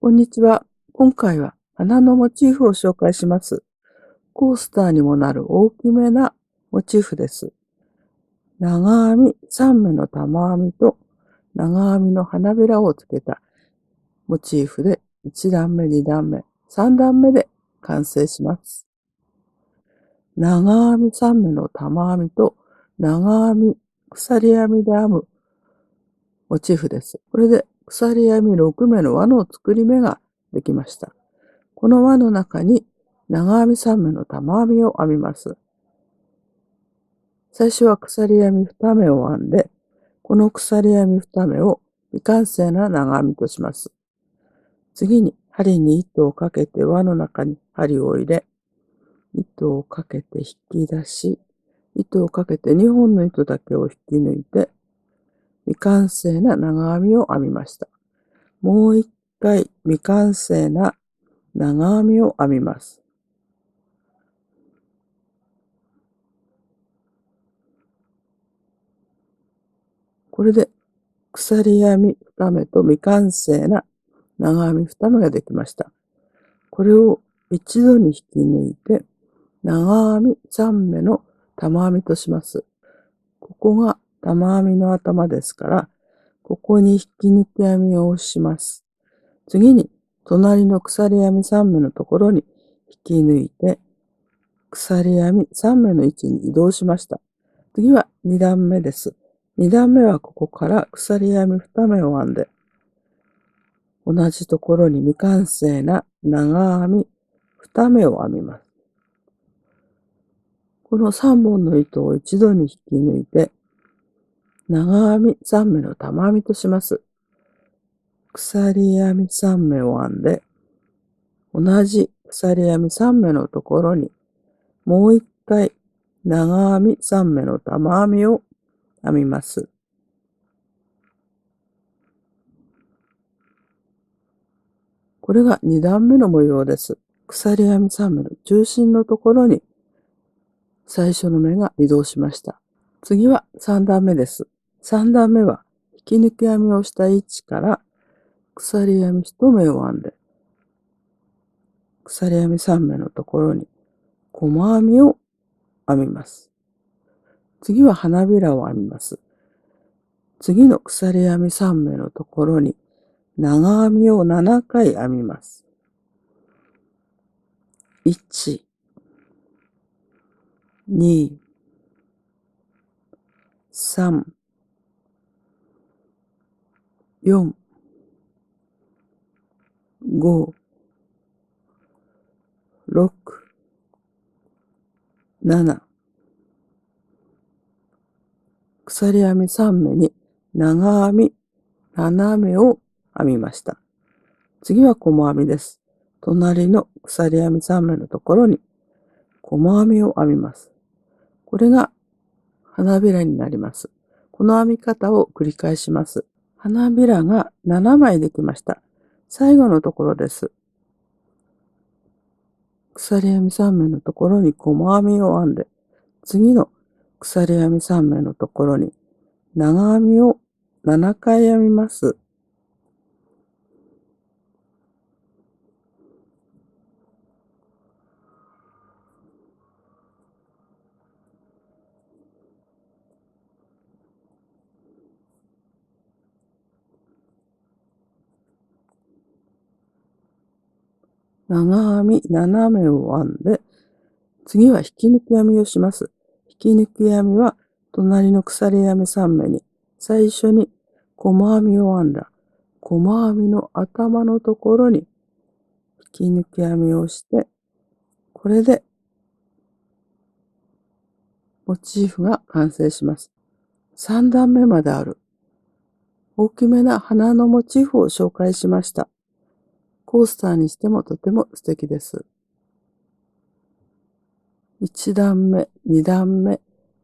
こんにちは。今回は花のモチーフを紹介します。コースターにもなる大きめなモチーフです。長編み3目の玉編みと長編みの花びらをつけたモチーフで1段目、2段目、3段目で完成します。長編み3目の玉編みと長編み鎖編みで編むモチーフです。これで鎖編み6目の輪の作り目ができました。この輪の中に長編み3目の玉編みを編みます。最初は鎖編み2目を編んで、この鎖編み2目を未完成な長編みとします。次に針に糸をかけて輪の中に針を入れ、糸をかけて引き出し、糸をかけて2本の糸だけを引き抜いて、未完成な長編みを編みました。もう一回未完成な長編みを編みます。これで鎖編み2目と未完成な長編み2目ができました。これを一度に引き抜いて長編み3目の玉編みとします。ここが玉編みの頭ですから、ここに引き抜き編みを押します。次に隣の鎖編み3目のところに引き抜いて鎖編み3目の位置に移動しました。次は2段目です。2段目はここから鎖編み2目を編んで、同じところに未完成な長編み2目を編みます。この3本の糸を一度に引き抜いて、長編み3目の玉編みとします。鎖編み3目を編んで、同じ鎖編み3目のところに、もう一回長編み3目の玉編みを編みます。これが2段目の模様です。鎖編み3目の中心のところに最初の目が移動しました。次は3段目です。3段目は引き抜き編みをした位置から鎖編み1目を編んで、鎖編み3目のところに細編みを編みます。次は花びらを編みます。次の鎖編み3目のところに長編みを7回編みます。1、2、3、4、5、6、7、鎖編み3目に長編み7目を編みました。次は細編みです。隣の鎖編み3目のところに細編みを編みます。これが花びらになります。この編み方を繰り返します。花びらが7枚できました。最後のところです。鎖編み3目のところに細編みを編んで、次の鎖編み3目のところに長編みを7回編みます。長編み7目を編んで、次は引き抜き編みをします。引き抜き編みは隣の鎖編み3目に最初に細編みを編んだ細編みの頭のところに引き抜き編みをして、これでモチーフが完成します。3段目まである大きめな花のモチーフを紹介しました。コースターにしてもとても素敵です。1段目、2段目、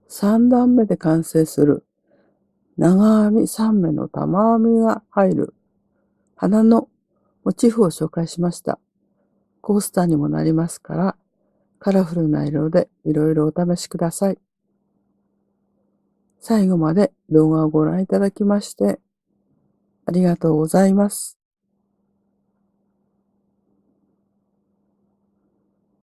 3段目で完成する長編み3目の玉編みが入る花のモチーフを紹介しました。コースターにもなりますから、カラフルな色でいろいろお試しください。最後まで動画をご覧いただきましてありがとうございます。